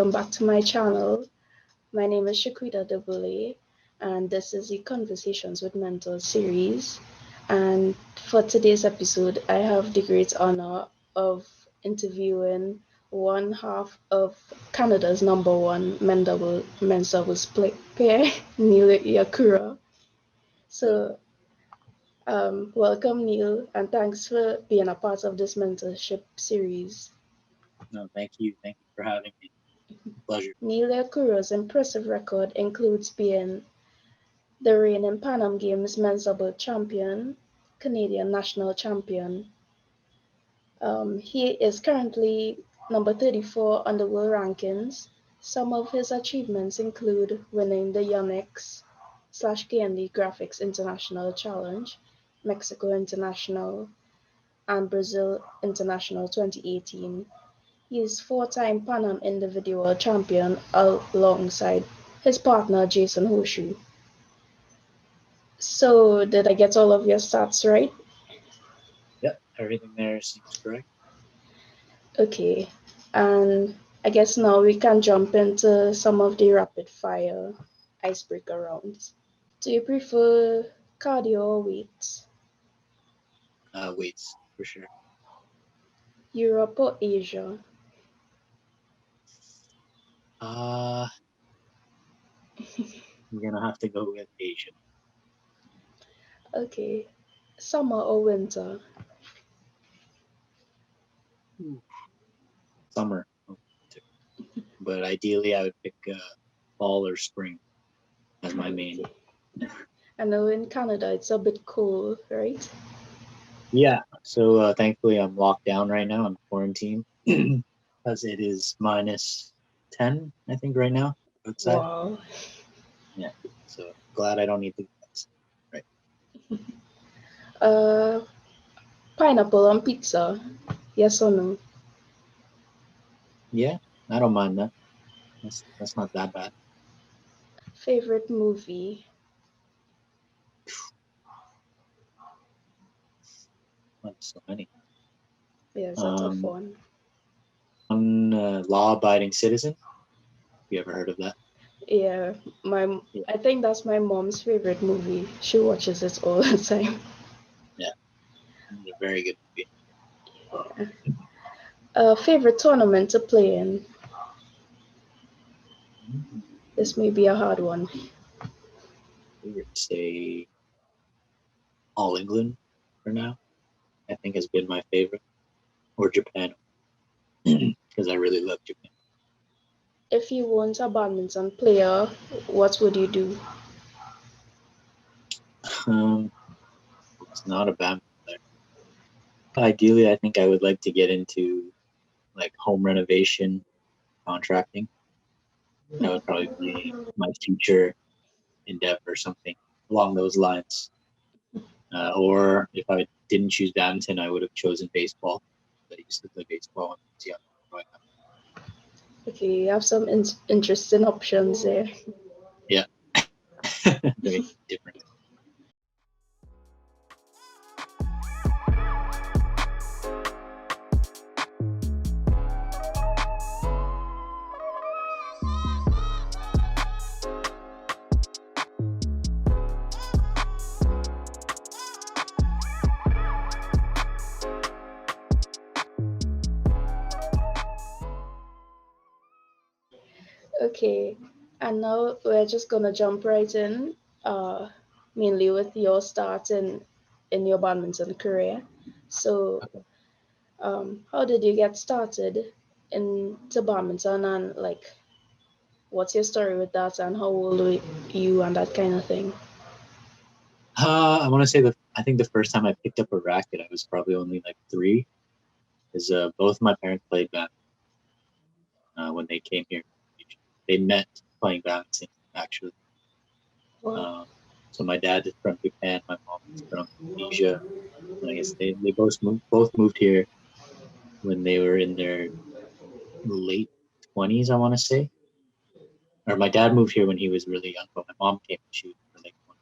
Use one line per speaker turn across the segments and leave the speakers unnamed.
welcome back to my channel. My name is Shaquita Debule, and this is the Conversations with Mentors series. And for today's episode, I have the great honor of interviewing one half of Canada's number one men's doubles player, Nyl Yakura. So, welcome, Neil, and thanks for being a part of this mentorship series.
No, thank you. Thank you for having me. Pleasure.
Nyl Yakura's impressive record includes being the reigning Pan Am Games men's double champion, Canadian national champion. He is currently number 34 on the world rankings. Some of his achievements include winning the Yonex/KND Graphics International Challenge, Mexico International, and Brazil International 2018. He is four-time Pan Am individual champion alongside his partner Jason Ho-Shue. So, did I get all of your stats right?
Yep, everything there seems correct.
Okay, and I guess now we can jump into some of the rapid fire icebreaker rounds. Do you prefer cardio or weights?
Weights for sure.
Europe or Asia?
I'm gonna have to go with Asia.
Okay, summer or winter?
Summer, but ideally I would pick fall or spring as my main.
I know in Canada it's a bit cold, right?
Yeah. So thankfully I'm locked down right now. I'm quarantined because it is -10, I think, right now outside.
Wow.
Yeah. So glad I don't need to. Right.
Uh, Pineapple on pizza? Yes or no?
Yeah, I don't mind that. That's not that bad.
Favorite movie?
So many.
Yes, a tough
Um,
one.
Law-abiding citizen. You ever heard of that?
Yeah,
Yeah.
I think that's my mom's favorite movie. She watches it all the time.
Yeah, it's a very good movie.
Favorite tournament to play in? This may be a hard one.
I would say All England for now. I think has been my favorite, or Japan, because I really love Japan.
If you weren't a badminton player, what would you do?
It's not a bad player. Ideally, I think I would like to get into like home renovation contracting. That would probably be my future endeavor or something along those lines. Or if I didn't choose badminton, I would have chosen baseball. I used to play baseball when I was young. Growing up.
Okay, you have some interesting options there.
Yeah, very different.
Okay, and now we're just gonna jump right in, uh, mainly with your start in your badminton career. So, how did you get started into badminton, and like, what's your story with that, and how old were you, and that kind of thing?
I want to say I think the first time I picked up a racket, I was probably only like 3, because both my parents played badminton when they came here. They met playing badminton actually.
Well,
So my dad is from Japan, my mom is from Indonesia. And I guess they both moved here when they were in their late 20s, I want to say. Or my dad moved here when he was really young, but my mom came when she was in her late 20s.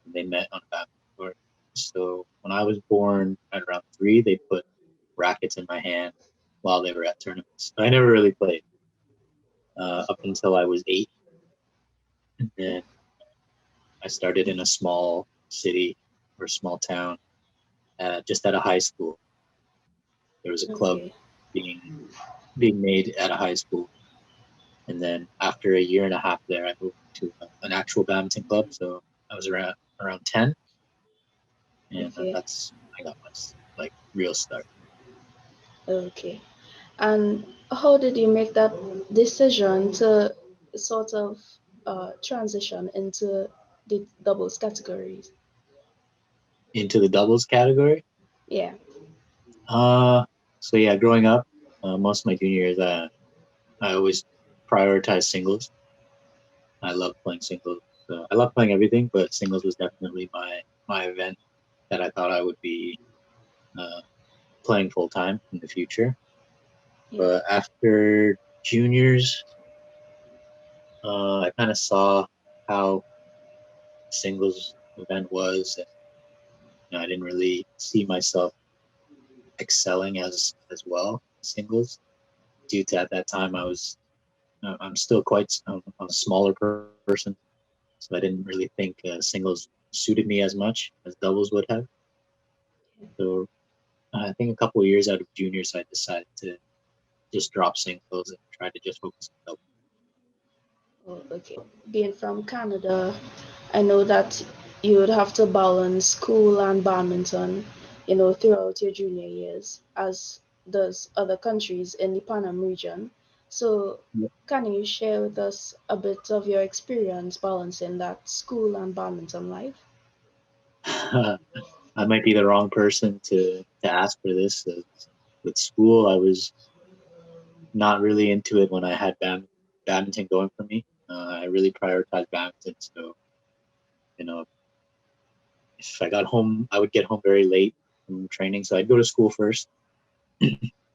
And they met on a badminton court. So when I was born at around 3, they put rackets in my hand while they were at tournaments. I never really played. up until I was 8, and then I started in a small city or small town, just at a high school. There was a club
Okay.
being being made at a high school, and then after a year and a half there, I moved to an actual badminton club. So I was around 10, and
Okay.
that's when I got my like real start.
Okay. And how did you make that decision to sort of transition into the doubles categories?
Into the doubles category.
Yeah.
Uh, so yeah, growing up, most of my junior years, I always prioritized singles. I love playing singles. I love playing everything, but singles was definitely my event that I thought I would be uh, playing full time in the future.
Yeah.
But after juniors, I kind of saw how singles event was, and I didn't really see myself excelling as well singles due to at that time I'm still I'm a smaller person, so I didn't really think singles suited me as much as doubles would have. So I think a couple of years out of juniors, I decided to just drop singles and try to just focus on doubles.
Oh, okay. Being from Canada, I know that you would have to balance school and badminton, throughout your junior years, as does other countries in the Panam region. So, can you share with us a bit of your experience balancing that school and badminton life?
I might be the wrong person to ask for this. With school, I was not really into it when I had badminton going for me. I really prioritized badminton, so you know, if I got home, I would get home very late from training, so I'd go to school first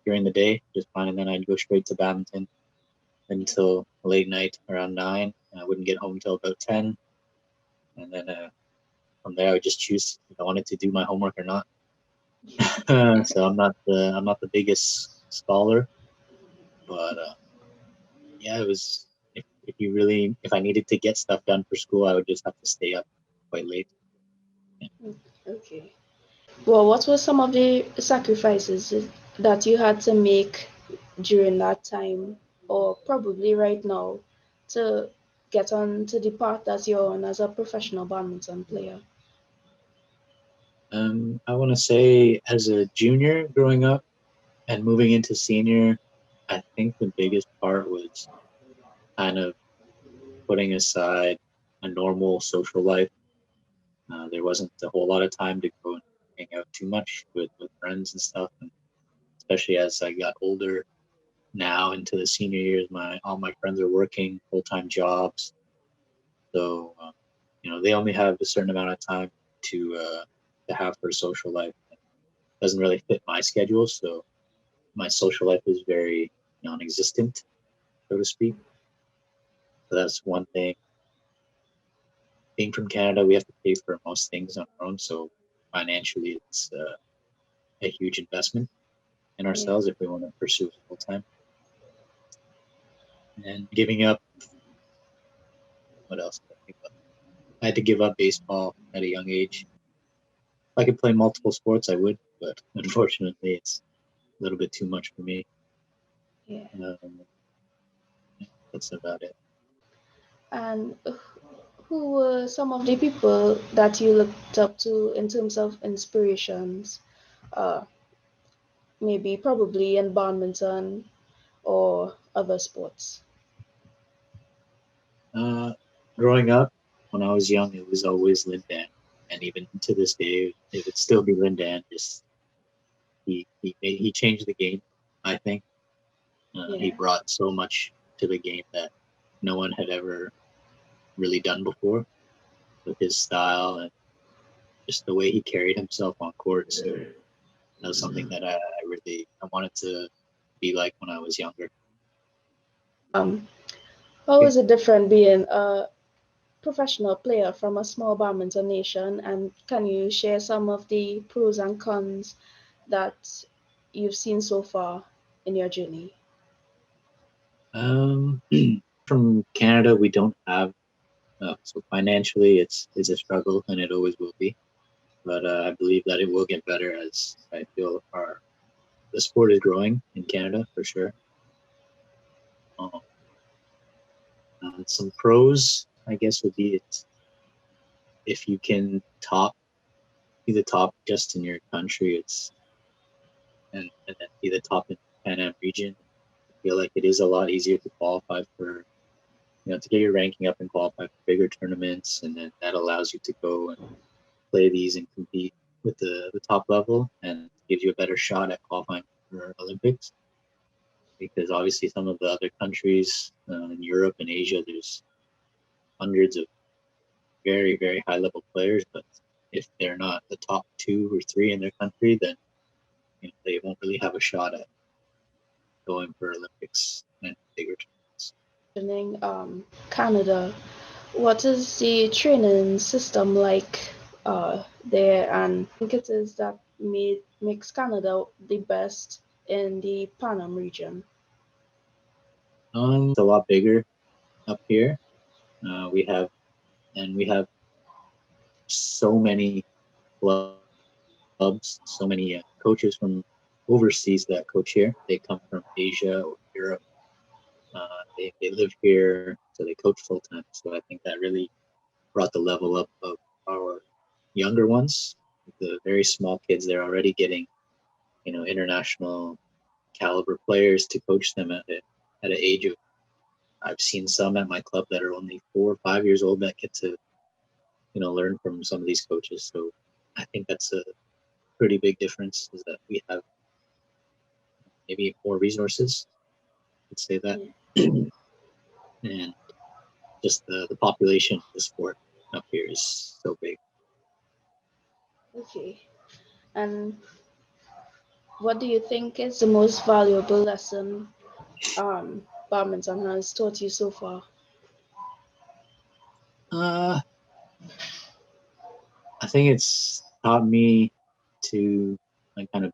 during the day, just fine, and then I'd go straight to badminton until late night around 9. And I wouldn't get home until about 10, and then from there I would just choose if I wanted to do my homework or not. So I'm not the biggest scholar, but yeah, it was if I needed to get stuff done for school, I would just have to stay up quite late.
Okay. Well, what were some of the sacrifices that you had to make during that time, or probably right now, to get on to the path that you're on as a professional badminton player?
I want to say as a junior growing up and moving into senior, I think the biggest part was kind of putting aside a normal social life. There wasn't a whole lot of time to go and hang out too much with friends and stuff, and especially as I got older now into the senior years, my all my friends are working full time jobs, so they only have a certain amount of time to have for social life. It doesn't really fit my schedule, so my social life is very non-existent, so to speak. So that's one thing. Being from Canada, we have to pay for most things on our own, so financially, it's a huge investment in
Yeah.
ourselves if we want to pursue it full time. And giving up, what else did I give up? I had to give up baseball at a young age. If I could play multiple sports, I would, but unfortunately, it's a little bit too much for me.
Yeah.
Um, that's about it.
And who were some of the people that you looked up to in terms of inspirations? Uh, Maybe probably in badminton or other sports.
Uh, Growing up, when I was young, it was always Lindan, and even to this day, it would still be Lindan. Just he changed the game. I think he
Yeah.
brought so much to the game that no one had ever really done before with his style and just the way he carried himself on court. So that was something that I wanted to be like when I was younger.
How
Okay.
is it different being a professional player from a small badminton nation? And can you share some of the pros and cons that you've seen so far in your journey?
From Canada, we don't have so financially, it's a struggle, and it always will be. But I believe that it will get better as I feel our the sport is growing in Canada for sure. Um, some pros, I guess, would be it if you can be the top just in your country, and then be the top in the Pan Am region. I feel like it is a lot easier to qualify for, to get your ranking up and qualify for bigger tournaments, and then that allows you to go and play these and compete with the top level, and gives you a better shot at qualifying for Olympics. Because obviously, some of the other countries in Europe and Asia, there's hundreds of very, very high level players, but if they're not the top two or three in their country, then they won't really have a shot at going for Olympics and bigger tournaments.
Mentioning Canada, what is the training system like there, and think it is that makes Canada the best in the Pan Am region?
It's a lot bigger up here. We have so many clubs, so many coaches from overseas that coach here. They come from Asia or Europe. They live here, so they coach full time. So I think that really brought the level up of our younger ones, the very small kids. They're already getting international caliber players to coach them at an age of. I've seen some at my club that are only 4 or 5 years old that get to learn from some of these coaches. So I think that's a pretty big difference, is that we have maybe more resources. Let's say that,
Yeah.
and just the population of the sport up here is so big.
Okay. And what do you think is the most valuable lesson badminton has taught you so far?
Uh, I think it's taught me to like kind of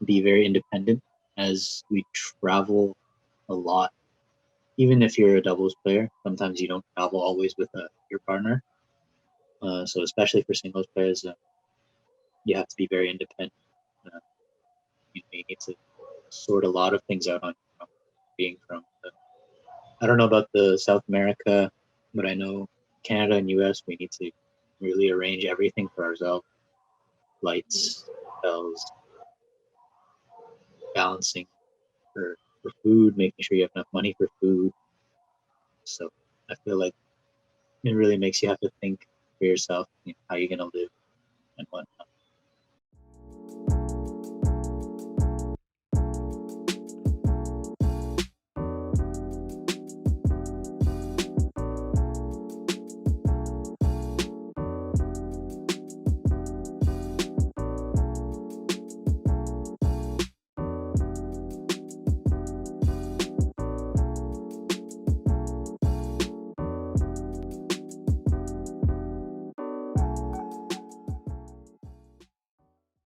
be very independent as we travel a lot. Even if you're a doubles player, sometimes you don't travel always with your partner. So especially for singles players, you have to be very independent. Uh, you need to sort a lot of things out on your own. Being from, I don't know about the South America, but I know Canada and US, we need to really arrange everything for ourselves: lights, hotels, balancing for food, making sure you have enough money for food. So I feel like it really makes you have to think for yourself, how you're gonna live and whatnot.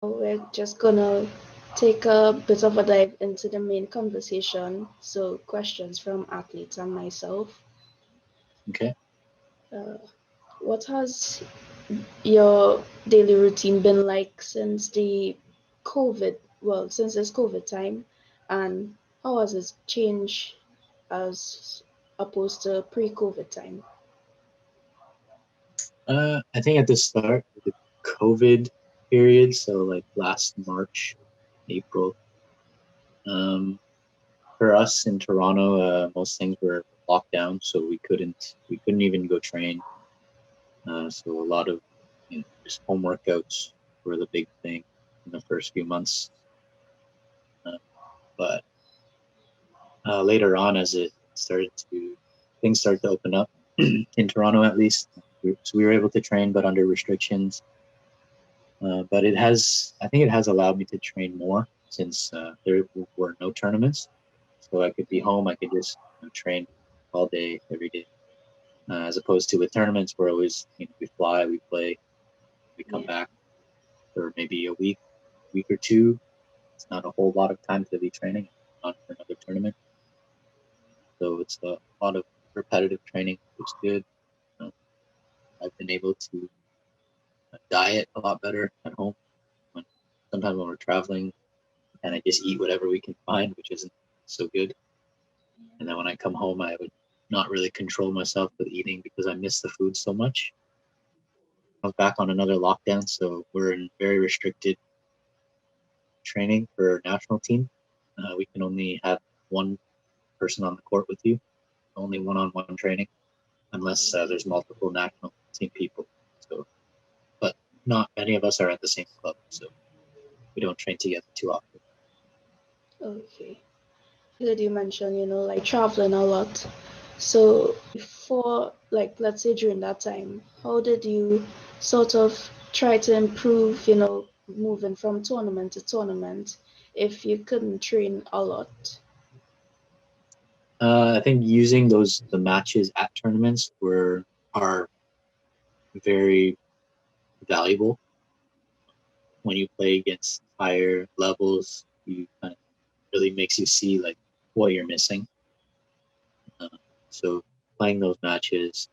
Now we're just gonna take a bit of a dive into the main conversation. So, questions from athletes and myself.
Okay.
Uh, what has your daily routine been like since the since this COVID time, and how has it changed as opposed to pre-COVID time?
I think at the start of the COVID period, so like last March, April, um, for us in Toronto, most things were locked down, so we couldn't even go train. So a lot of just home workouts were the big thing in the first few months. Uh, but later on, as it started to things started to open up in Toronto, at least, so we were able to train, but under restrictions. But I think it has allowed me to train more since there were no tournaments. So I could be home, I could just train all day, every day, as opposed to with tournaments where always we fly, we play, we come
Yeah.
back for maybe a week or two. It's not a whole lot of time to be training on for another tournament. So it's a lot of repetitive training, which is good. Uh, I've been able to diet a lot better at home. When, Sometimes when we're traveling, and I just eat whatever we can find, which isn't so good. And then when I come home, I would not really control myself with eating because I miss the food so much. I was back on another lockdown, so we're in very restricted training for our national team. We can only have one person on the court with you, only one-on-one training, unless there's multiple national team people. So, but not many of us are at the same club, so we don't train together too often.
Okay. Did you mention, like traveling a lot? So for like let's say during that time, how did you sort of try to improve, moving from tournament to tournament if you couldn't train a lot?
I think using the matches at tournaments are very valuable when you play against higher levels. You kind of really makes you see like what you're missing. Uh, so playing those matches,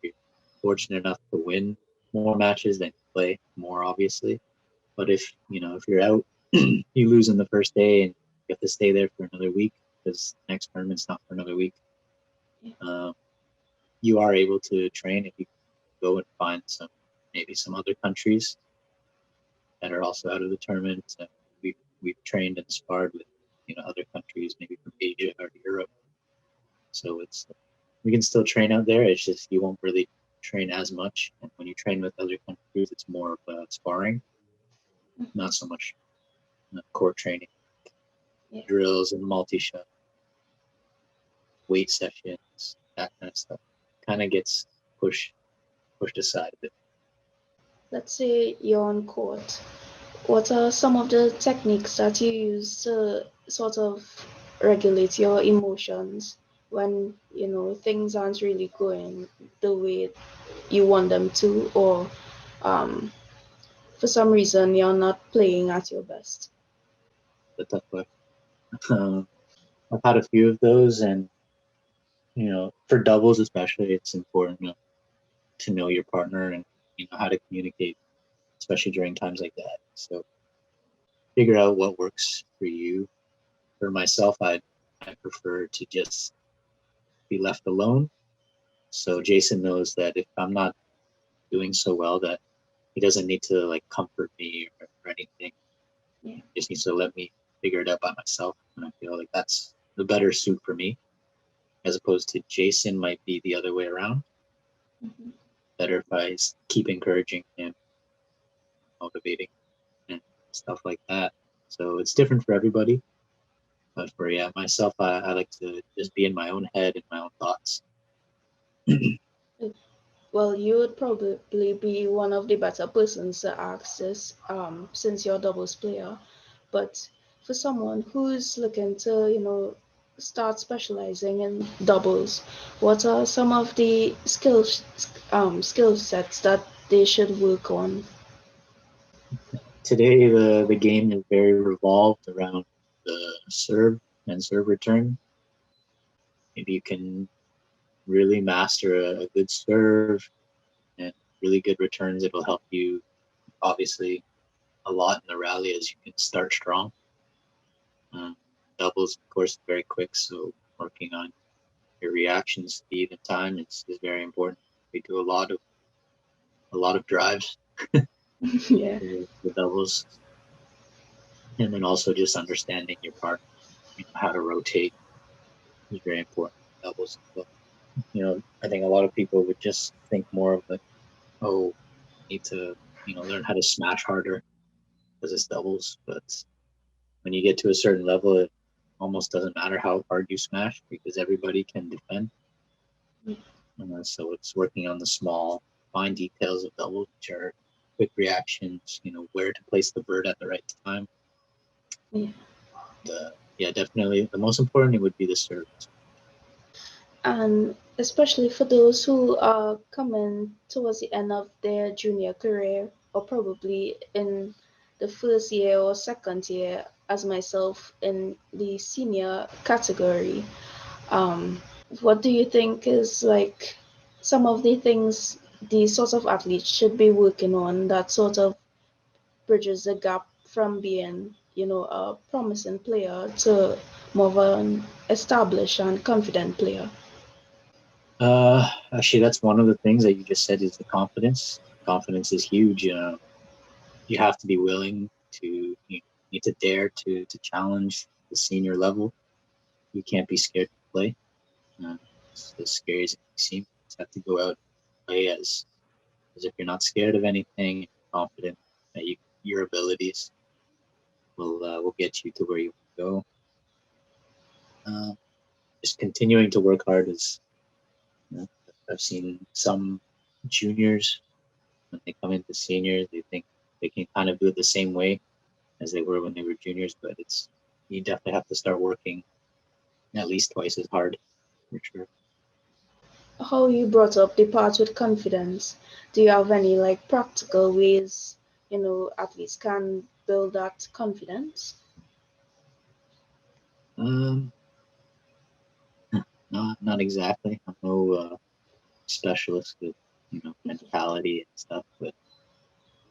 you're fortunate enough to win more matches than you play more, obviously. But if you're out, you lose in the first day and you have to stay there for another week because the next tournament's not for another week.
Yeah.
Um, you are able to train if you go and find maybe some other countries that are also out of the tournament. We've trained and sparred with other countries, maybe from Asia or Europe. So we can still train out there. It's just you won't really train as much. And when you train with other countries, it's more of sparring, not so much core training,
Yeah.
drills and multi-shot, weight sessions, that kind of stuff. Kind of gets pushed aside a bit.
Let's say you're on court. What are some of the techniques that you use to sort of regulate your emotions when, things aren't really going the way you want them to, or um, for some reason you're not playing at your best?
The tough question. I've had a few of those, and for doubles especially, it's important to know your partner and how to communicate, especially during times like that. So figure out what works for you. For myself, I prefer to just be left alone. So Jason knows that if I'm not doing so well, that he doesn't need to like comfort me or anything.
Yeah.
He just needs to let me figure it out by myself. And I feel like that's the better suit for me, as opposed to Jason might be the other way around.
Mhm.
Better if I keep encouraging him, motivating and stuff like that. So it's different for everybody. But for myself, I like to just be in my own head and my own thoughts.
Well, you would probably be one of the better persons to ask this, since you're a doubles player. But for someone who's looking to, start specializing in doubles, what are some of the skill sets that they should work on?
Today, the game is very revolved around the serve and serve return. If you can really master a good serve and really good returns, it'll help you obviously a lot in the rally as you can start strong. Um, Doubles, of course, very quick, so working on your reaction speed and time is very important. We do a lot of drives
Yeah.
for the doubles, and then also just understanding your partner, how to rotate is very important in doubles as well. I think a lot of people would just think more of like, oh, need to learn how to smash harder because it's doubles, but when you get to a certain level, it almost doesn't matter how hard you smash because everybody can defend. So it's working on the small, fine details of doubles, which are quick reactions, where to place the bird at the right time.
Yeah.
Yeah, definitely. The most important would be the service.
And especially for those who are coming towards the end of their junior career, or probably in the first year or second year, as myself in the senior category. Um, what do you think is like some of the things these sorts of athletes should be working on that sort of bridges the gap from being, a promising player to more of an established and confident player?
Actually, that's one of the things that you just said is the confidence. Confidence is huge. You have to be willing to, you need to dare to challenge the senior level. You can't be scared to play. Uh, it's as scary as it may seem. You just have to go out and play as if you're not scared of anything and confident that your abilities will get you to where you want to go. Uh, just continuing to work hard is, you know, I've seen some juniors when they come into seniors, they think they can kind of do it the same way as they were when they were juniors, but you definitely have to start working at least twice as hard for sure.
How you brought up the part with confidence. Do you have any like practical ways, athletes can build that confidence?
Um, not exactly. I'm no specialist with mentality and stuff, but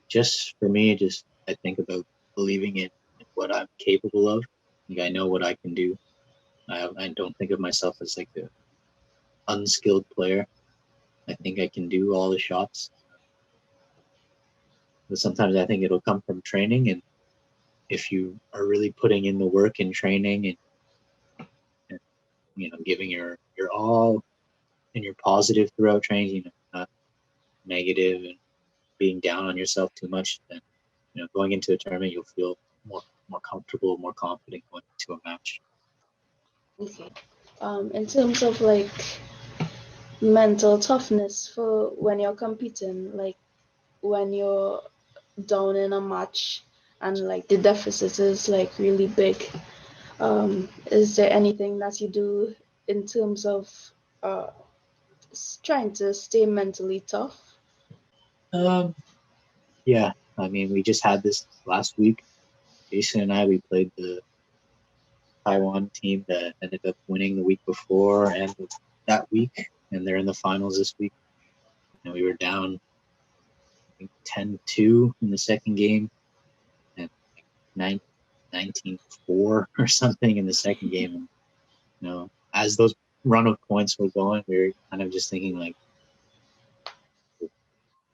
just for me, just I think about believing in what I'm capable of. Like I know what I can do. I don't think of myself as like a unskilled player. I think I can do all the shots, but sometimes I think it'll come from training. And if you are really putting in the work in training and giving your all and you're positive throughout training, not negative and being down on yourself too much, then going into a tournament you'll feel more comfortable, more confident going into a match.
Okay. In terms of like mental toughness for when you're competing, like when you're down in a match and like the deficit is like really big, is there anything that you do in terms of uh, trying to stay mentally tough?
Um, yeah, I mean, we just had this last week. Jason and I, we played the Taiwan team that ended up winning the week before and that week, and they're in the finals this week. And we were down, I think, 10-2 in the second game and like 19-4 or something in the second game. And, as those run of points were going, we were kind of just thinking like,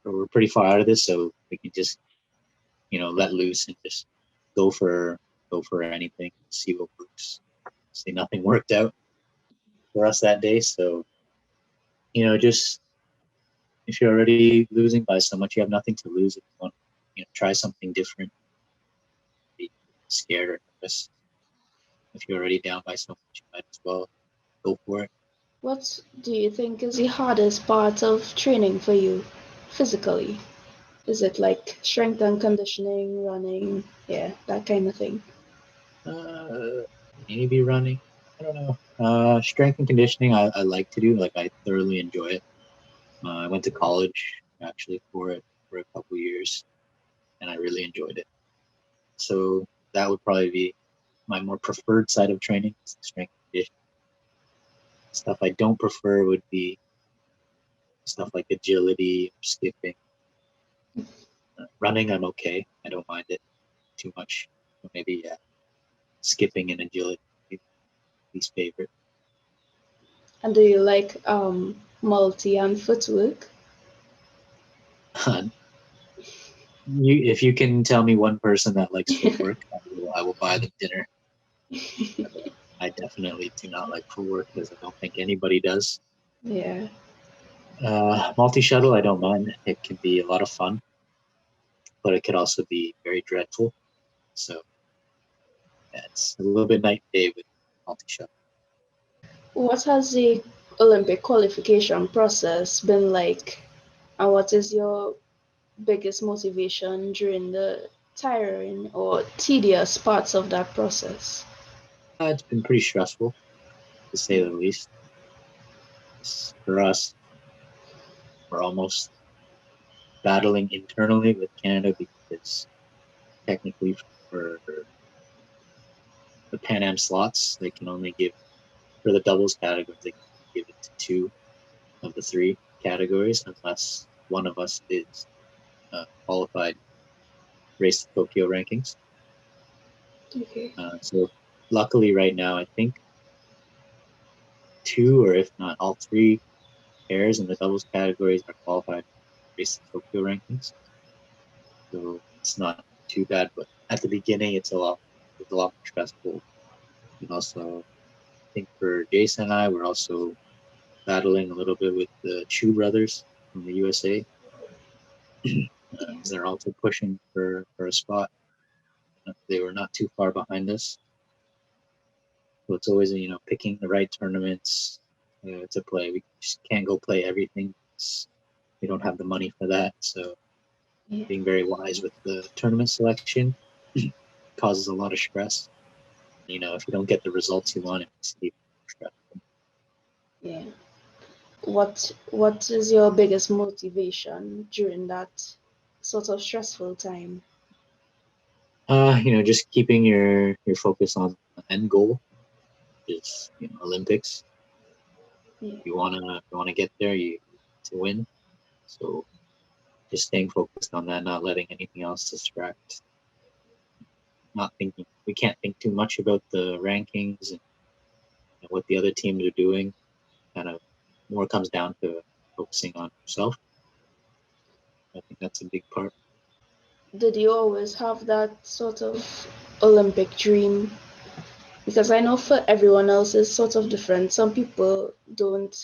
we're pretty far out of this, so we can just, let loose and just go for go for anything, see what works. See, nothing worked out for us that day, so just if you're already losing by so much, you have nothing to lose. If you want, try something different, be scared or nervous. If you're already down by so much, you might as well go for it.
What do you think is the hardest part of training for you physically? Is it like strength and conditioning, running? Yeah, that kind of thing.
Uh, Maybe running. I don't know. Strength and conditioning, I like to do. Like I thoroughly enjoy it. I went to college actually for it for a couple years, and I really enjoyed it. So that would probably be my more preferred side of training, is strength and conditioning. Stuff I don't prefer would be stuff like agility or skipping. Running, I'm okay. I don't mind it too much. But maybe yeah, skipping and agility would be my least favorite.
And do you like multi and footwork?
If you can tell me one person that likes footwork, I will buy them dinner. I definitely do not like footwork because I don't think anybody does.
Yeah.
Multi shuttle, I don't mind. It can be a lot of fun, but it could also be very dreadful. So yeah, it's a little bit night and day with multi shuttle.
What has the Olympic qualification process been like? And what is your biggest motivation during the tiring or tedious parts of that process?
It's been pretty stressful to say the least. For us, we're almost battling internally with Canada because technically for the Pan Am slots, they can only give for the doubles categories, they give it to two of the three categories unless one of us is qualified race to Tokyo rankings.
Okay.
So luckily, right now, I think two or if not all three pairs in the doubles categories are qualified race to Tokyo rankings. So it's not too bad, but at the beginning, it's a lot more stressful. And also, I think for Jason and I, we're also battling a little bit with the Chu brothers from the USA
Yeah.
because they're also pushing for a spot. They were not too far behind us, so it's always picking the right tournaments to play. We just can't go play everything. We don't have the money for that, so
Yeah.
being very wise with the tournament selection causes a lot of stress. If you don't get the results you want, it makes it even more stressful.
Yeah. What is your biggest motivation during that sort of stressful time?
Just keeping your focus on the end goal, which is Olympics.
Yeah.
If you wanna get there, you need to win. So just staying focused on that, not letting anything else distract. Not thinking we can't think too much about the rankings and what the other teams are doing. Kind of more comes down to focusing on yourself. I think that's a big part.
Did you always have that sort of Olympic dream? Because I know for everyone else it's sort of different. Some people don't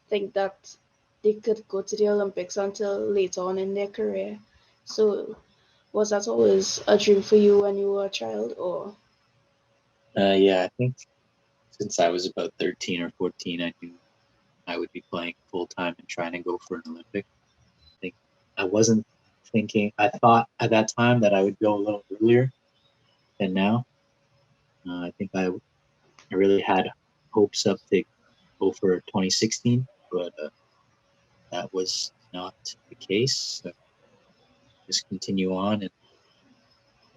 think that they could go to the Olympics until later on in their career. So was that always a dream for you when you were a child, or
Yeah, I think since I was about 13 or 14, I knew I would be playing full time and trying to go for an Olympic. I think I wasn't thinking. I thought at that time that I would go a little earlier than now. I think I really had hopes up to go for 2016, but that was not the case. So just continue on, and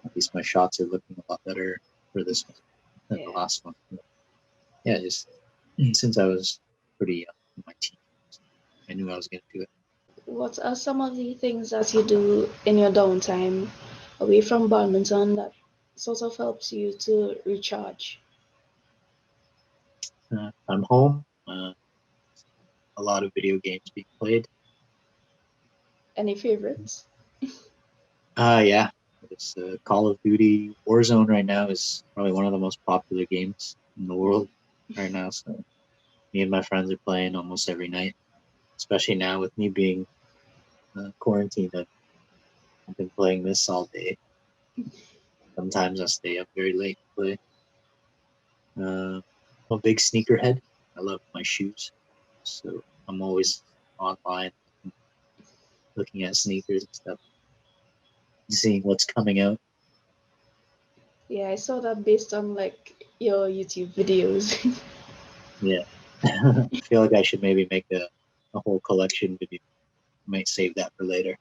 at least my shots are looking a lot better for this one than the
yeah?
last one. But yeah, just since I was pretty young in my teens, I knew I was going to do it.
What are some of the things that you do in your downtime away from badminton that sort of helps you to recharge?
I'm home. A lot of video games being played.
Any favorites?
Yeah, it's Call of Duty Warzone right now is probably one of the most popular games in the world right now. So me and my friends are playing almost every night, especially now with me being quarantined. I've been playing this all day. Sometimes I stay up very late to play. I'm a big sneakerhead. I love my shoes, so I'm always online looking at sneakers and stuff, seeing what's coming out.
Yeah, I saw that based on like your YouTube videos.
Yeah, I feel like I should maybe make a whole collection video. Might save that for later.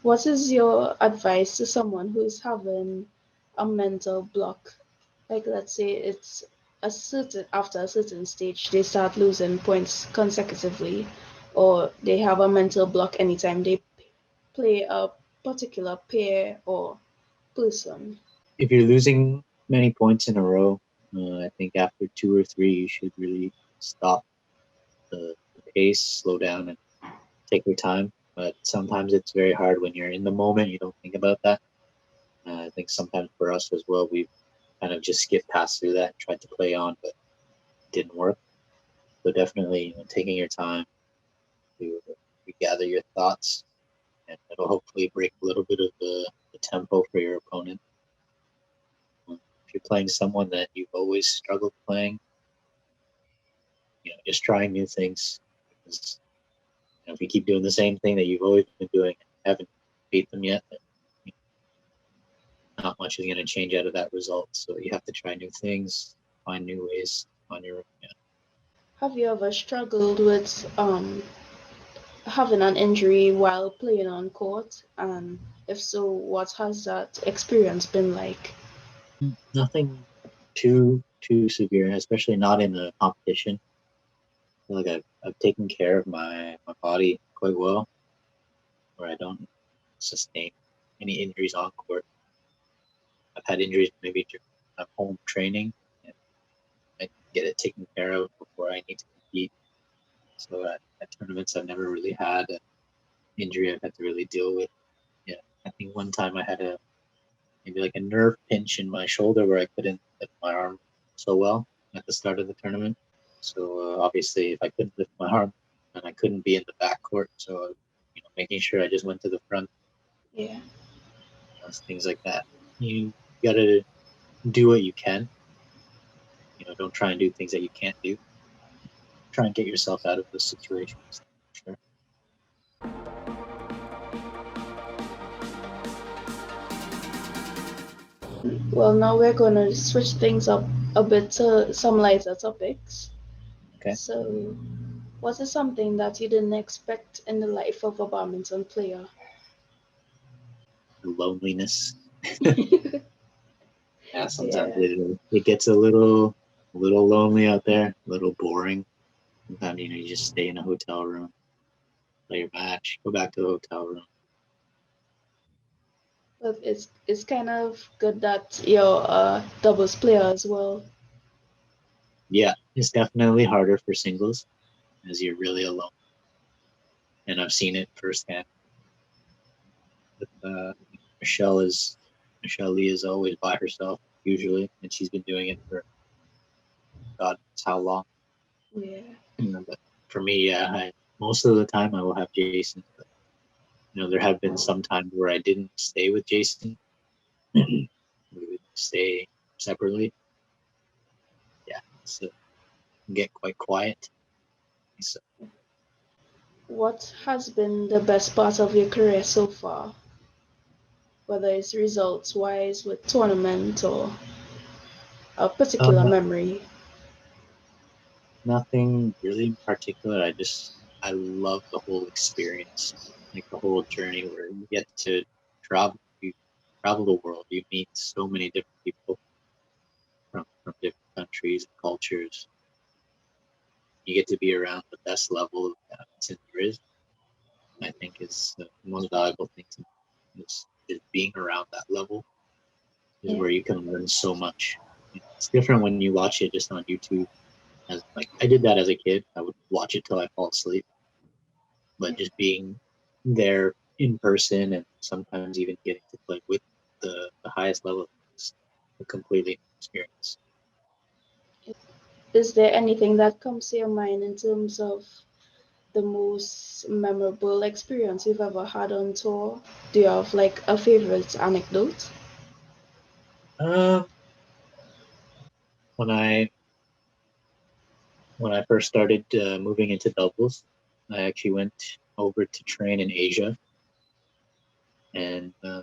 What is your advice to someone who's having a mental block? Like, let's say it's a certain after a certain stage, they start losing points consecutively, or they have a mental block anytime they play a particular pair or person.
If you're losing many points in a row, I think after two or three, you should really stop the pace, slow down, and take your time. But sometimes it's very hard when you're in the moment. You don't think about that. I think sometimes for us as well, we've kind of just skipped past through that and tried to play on, but it didn't work. So definitely, taking your time to regather your thoughts, and it'll hopefully break a little bit of the tempo for your opponent. If you're playing someone that you've always struggled playing, just trying new things. Because if you keep doing the same thing that you've always been doing and haven't beat them yet, then not much is going to change out of that result. So you have to try new things, find new ways on your own. Yeah.
Have you ever struggled with having an injury while playing on court? And if so, what has that experience been like?
Nothing too. too severe, especially not in a competition. I feel like I've taken care of my body quite well, where I don't sustain any injuries on court. I've had injuries maybe during home training, and I get it taken care of before I need to compete. So at tournaments, I've never really had an injury I've had to really deal with. Yeah, I think one time I had a maybe like a nerve pinch in my shoulder where I couldn't lift my arm so well at the start of the tournament. So obviously, if I couldn't lift my arm, and I couldn't be in the back court, so making sure I just went to the front,
Yeah.
things like that. You gotta do what you can. Don't try and do things that you can't do. Try and get yourself out of those situations. Sure.
Well, now we're going to switch things up a bit to some lighter topics.
Okay.
So, what is something that you didn't expect in the life of a badminton player?
The loneliness. Yeah, sometimes
Yeah.
it gets a little lonely out there, a little boring. Sometimes you just stay in a hotel room, play your match, go back to the hotel room.
But it's kind of good that you're a doubles player as well.
Yeah, it's definitely harder for singles as you're really alone, and I've seen it firsthand. With, Michelle Lee is always by herself usually, and she's been doing it for God knows how long.
Yeah.
But for me, yeah, most of the time I will have Jason. But, there have been some times where I didn't stay with Jason. We would stay separately. Yeah, so get quite quiet. So,
What has been the best part of your career so far? Whether it's results wise with tournament or a particular
uh,
memory.
nothing really in particular. I love the whole experience, like the whole journey where you get to travel. You travel the world. You meet so many different people from different countries and cultures. You get to be around the best level of badminton there is. I think is the most valuable thing to me is being around that level is
Yeah.
where you can learn so much. It's different when you watch it just on YouTube. As like I did that as a kid, I would watch it till I fall asleep. But
Yeah.
just being there in person and sometimes even getting to play with the highest level is a completely new experience.
Is there anything that comes to your mind in terms of the most memorable experience you've ever had on tour? Do you have like a favorite anecdote?
Um, when I first started moving into doubles, I actually went over to train in Asia, and so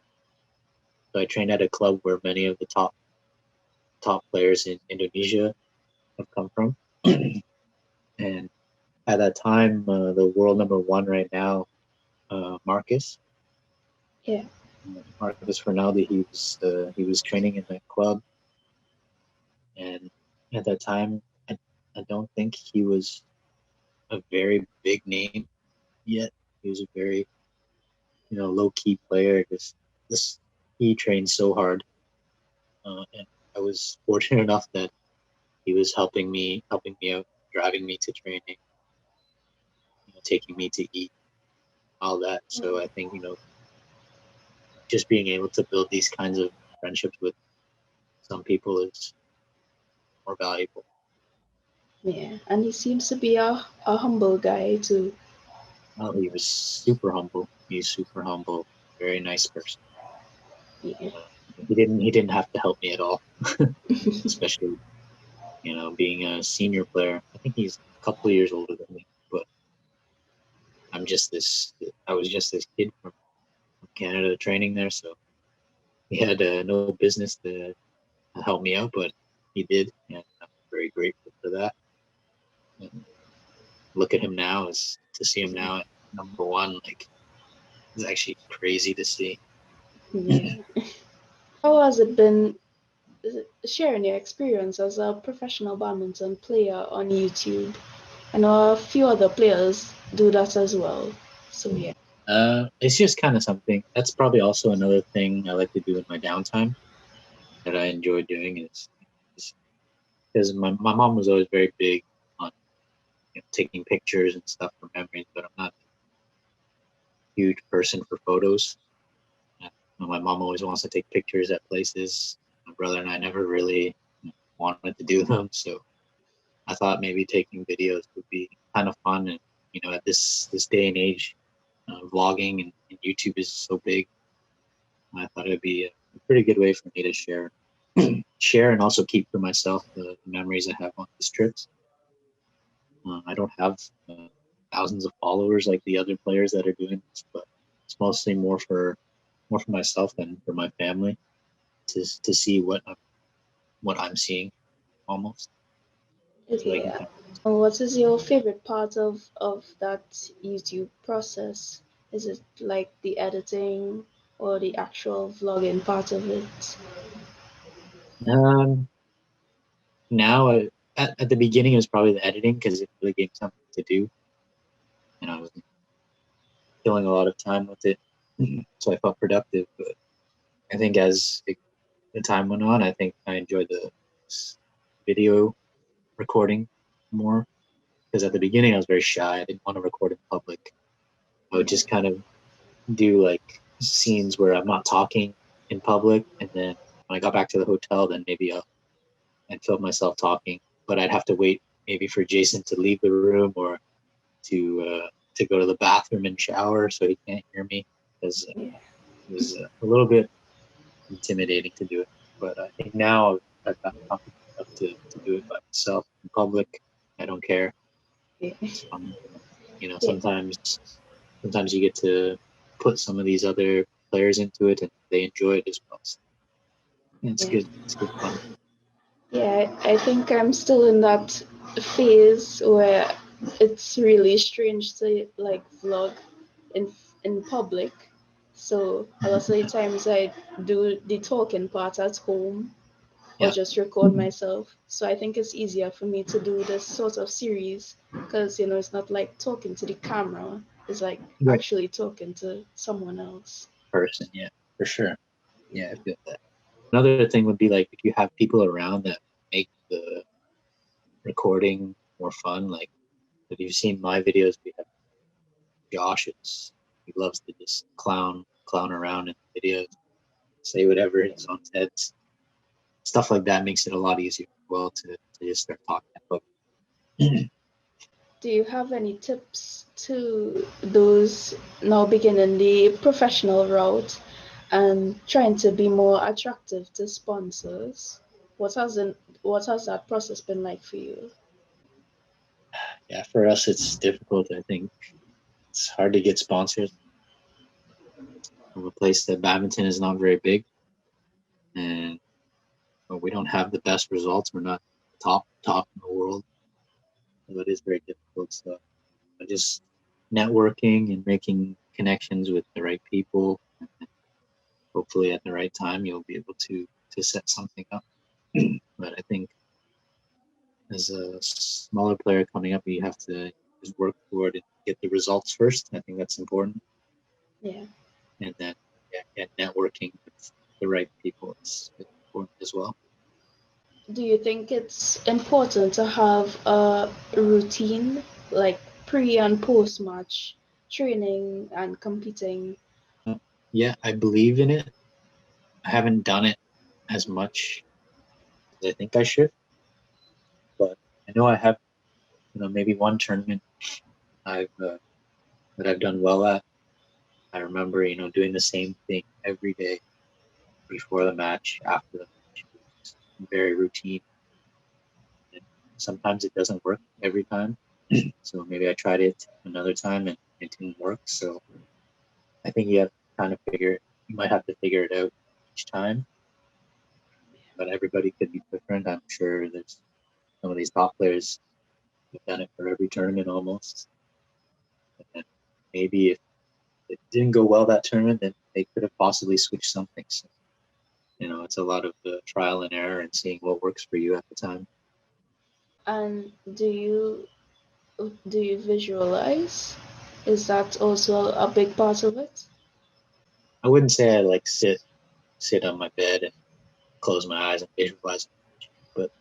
I trained at a club where many of the top players in Indonesia have come from. And at that time, the world number one right now, Marcus
Yeah.
Marcus Fernaldi, he was training in that club, and at that time, I don't think he was a very big name yet. He was a very low key player. This he trained so hard, and I was fortunate enough that he was helping me out, driving me to training, taking me to eat, all that. So I think just being able to build these kinds of friendships with some people is more valuable.
Yeah. And he seems to be a humble guy too.
Oh, he was super humble. He's super humble, very nice person.
Yeah.
Uh, he didn't have to help me at all, especially being a senior player. I think he's a couple of years older than me, but I was just this kid from Canada training there, so he had no business to help me out, but he did, and I'm very grateful for that. And look at him now, is to see him now at number one, like it's actually crazy to see.
Yeah. How has it been sharing your experience as a professional badminton player on YouTube. I know a few other players do that as well. So yeah.
It's just kind of something. That's probably also another thing I like to do in my downtime that I enjoy doing is because my mom was always very big on taking pictures and stuff for memories, but I'm not a huge person for photos. Uh, my mom always wants to take pictures at places. My brother and I never really wanted to do them, so I thought maybe taking videos would be kind of fun. And at this day and age, vlogging and YouTube is so big. I thought it would be a pretty good way for me to share and also keep for myself the memories I have on these trips. I don't have thousands of followers like the other players that are doing this, but it's mostly more for myself than for my family to see what I'm seeing almost, so they
Okay.
can kind
What is your favorite part of that YouTube process? Is it like the editing or the actual vlogging part of it?
of. Now at the beginning it was probably the editing because it really gave me something to do, and I was killing a lot of time with it, so I felt productive. But I think as the time went on, I think I enjoyed the video recording more because at the beginning I was very shy. I didn't want to record in public. I would just kind of do like scenes where I'm not talking in public, and then when I got back to the hotel, then maybe I'd film myself talking, but I'd have to wait maybe for Jason to leave the room or to go to the bathroom and shower so he can't hear me because
Yeah.
it was a little bit intimidating to do it. But I think now I've gotten confident enough to do it by myself in public. I don't care.
Yeah.
It's fun.
Yeah.
Sometimes you get to put some of these other players into it and they enjoy it as well. So it's
Yeah.
good. It's good fun.
Yeah, I think I'm still in that phase where it's really strange to like vlog in in public. So a lot of the times I do the talking part at home or
Yeah.
just record myself. So I think it's easier for me to do this sort of series because it's not like talking to the camera. It's like
Right.
actually talking to someone else.
Person. Yeah, for sure. Yeah, I feel that. Another thing would be like if you have people around that make the recording more fun. Like if you've seen my videos, we have Josh. He loves to just clown around in the videos, say whatever is on his head. Stuff like that makes it a lot easier as well to just start talking about.
Do you have any tips to those now beginning the professional route and trying to be more attractive to sponsors? What has that process been like for you?
Yeah, for us it's difficult. I think it's hard to get sponsors from a place that badminton is not very big, and we don't have the best results. We're not top in the world, so it is very difficult. So just networking and making connections with the right people. Hopefully, at the right time, you'll be able to set something up. But I think as a smaller player coming up, you have to just work toward and get the results first. I think that's important,
Yeah.
and then networking with the right people is important as well.
Do you think it's important to have a routine like pre and post match training and competing?
Yeah, I believe in it. I haven't done it as much as I think I should, but I know I have. Maybe one tournament I've that I've done well at. I remember, doing the same thing every day before the match, after the match. It's very routine. And sometimes it doesn't work every time. So maybe I tried it another time and it didn't work. So I think you might have to figure it out each time. But everybody could be different. I'm sure there's some of these top players have done it for every tournament almost. And maybe if it didn't go well that tournament, then they could have possibly switched something. So It's a lot of trial and error and seeing what works for you at the time.
And do you visualize? Is that also a big part of it?
I wouldn't say I like sit on my bed and close my eyes and visualize, but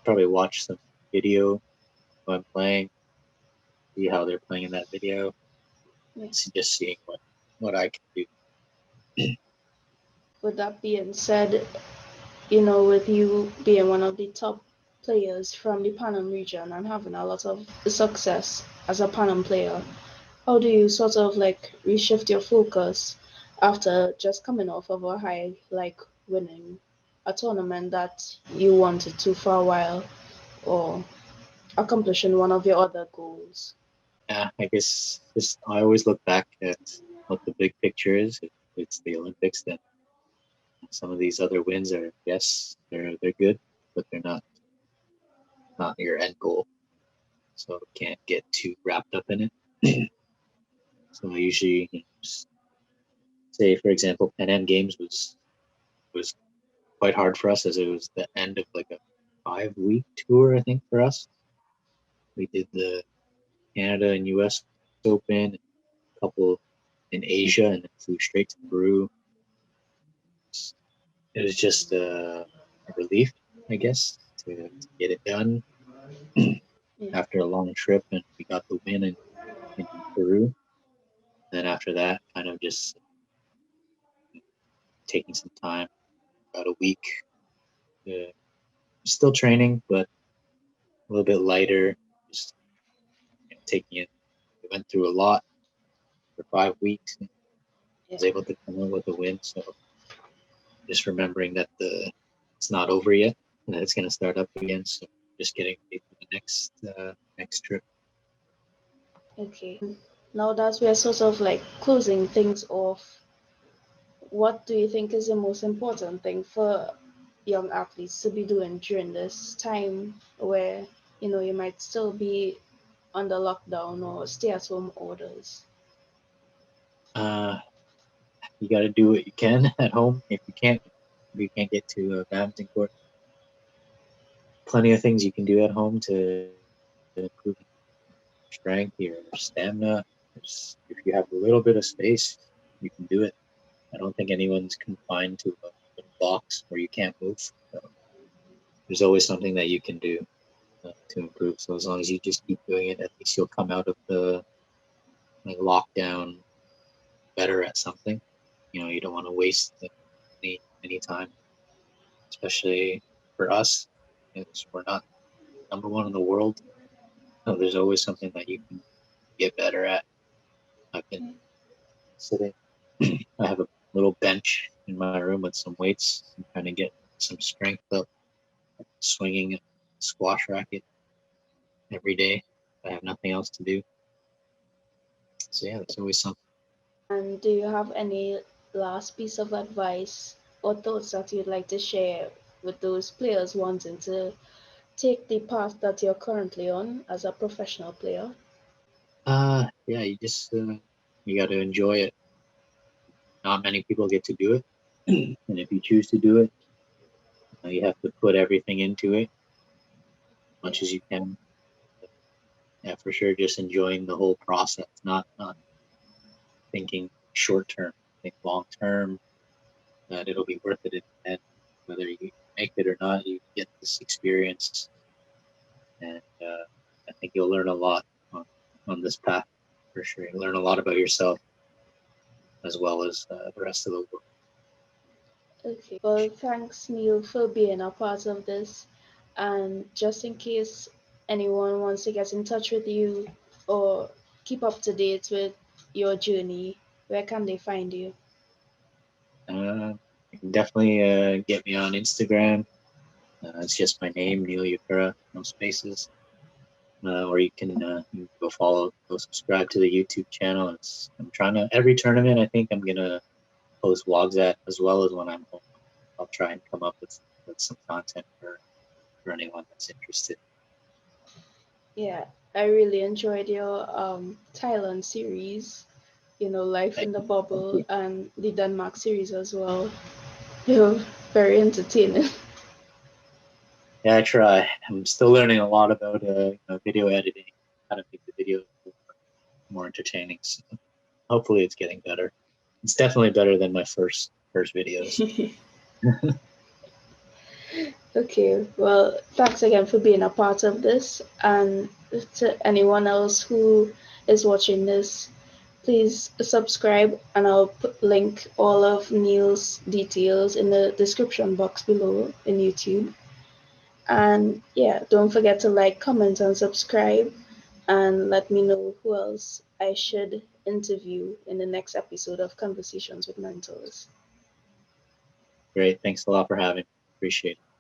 probably watch some video when I'm playing, see how they're playing in that video,
Yeah.
and just seeing what I can do.
With that being said, with you being one of the top players from the Panam region and having a lot of success as a Panam player, how do you sort of like reshift your focus after just coming off of a high, like winning a tournament that you wanted to for a while or accomplishing one of your other goals?
Yeah, I guess just I always look back at what the big picture is. If it's the Olympics, then some of these other wins are, yes, they're good, but they're not your end goal. So can't get too wrapped up in it. So I usually just say, for example, Pan Am Games was quite hard for us as it was the end of like a 5 week tour, I think, for us. We did the Canada and US Open, a couple in Asia, and then flew straight to Peru. It was just a relief, I guess, to get it done
Yeah.
after a long trip, and we got the win in Peru. Then after that, kind of just taking some time, about a week, uh, still training, but a little bit lighter, just taking it. We went through a lot for 5 weeks and
Yeah.
was able to come out with a win. So just remembering that it's not over yet and that it's going to start up again. So just getting ready for the next trip.
Okay. Now that we're sort of like closing things off, what do you think is the most important thing for young athletes to be doing during this time where you might still be under lockdown or stay at home orders?
Uh, you got to do what you can at home. If you can't get to a badminton court, plenty of things you can do at home to improve strength, your stamina. If you have a little bit of space, you can do it. I don't think anyone's confined to a little box where you can't move. So there's always something that you can do to improve. So as long as you just keep doing it, at least you'll come out of the like lockdown better at something. You don't want to waste any time, especially for us, because we're not number one in the world. So there's always something that you can get better at. I've been sitting. I have a little bench in my room with some weights. I'm trying to get some strength up, swinging a squash racket every day. I have nothing else to do. So yeah, there's always something.
And do you have any last piece of advice or thoughts that you'd like to share with those players wanting to take the path that you're currently on as a professional player?
Yeah, you got to enjoy it. Not many people get to do it, and if you choose to do it, you have to put everything into it as
Yeah.
much as you can. Yeah, for sure, just enjoying the whole process, not thinking short term, think long term. That it'll be worth it in the end, whether you make it or not. You get this experience, and I think you'll learn a lot on, on this path for sure. You learn a lot about yourself as well as the rest of the world.
Okay. Well, thanks, Neil, for being a part of this. And just in case anyone wants to get in touch with you or keep up to date with your journey, where can they find you?
You can definitely get me on Instagram. It's just my name, Nyl Yakura, no spaces. Or you can go subscribe to the YouTube channel. I'm trying to every tournament. I think I'm gonna post vlogs at as well as when I'm home. I'll try and come up with some content for anyone that's interested.
Yeah, I really enjoyed your Thailand series, Life
Thank
in the
you. Thank
Bubble,
you.
and the Denmark series as well. You're very entertaining.
Yeah, I try. I'm still learning a lot about video editing, how to make the videos more entertaining. So hopefully, it's getting better. It's definitely better than my first videos.
Okay, well, thanks again for being a part of this. And to anyone else who is watching this, please subscribe, and I'll link all of Neil's details in the description box below in YouTube. And yeah, don't forget to like, comment, and subscribe, and let me know who else I should interview in the next episode of Conversations with Mentors.
Great. Thanks a lot for having me. Appreciate it.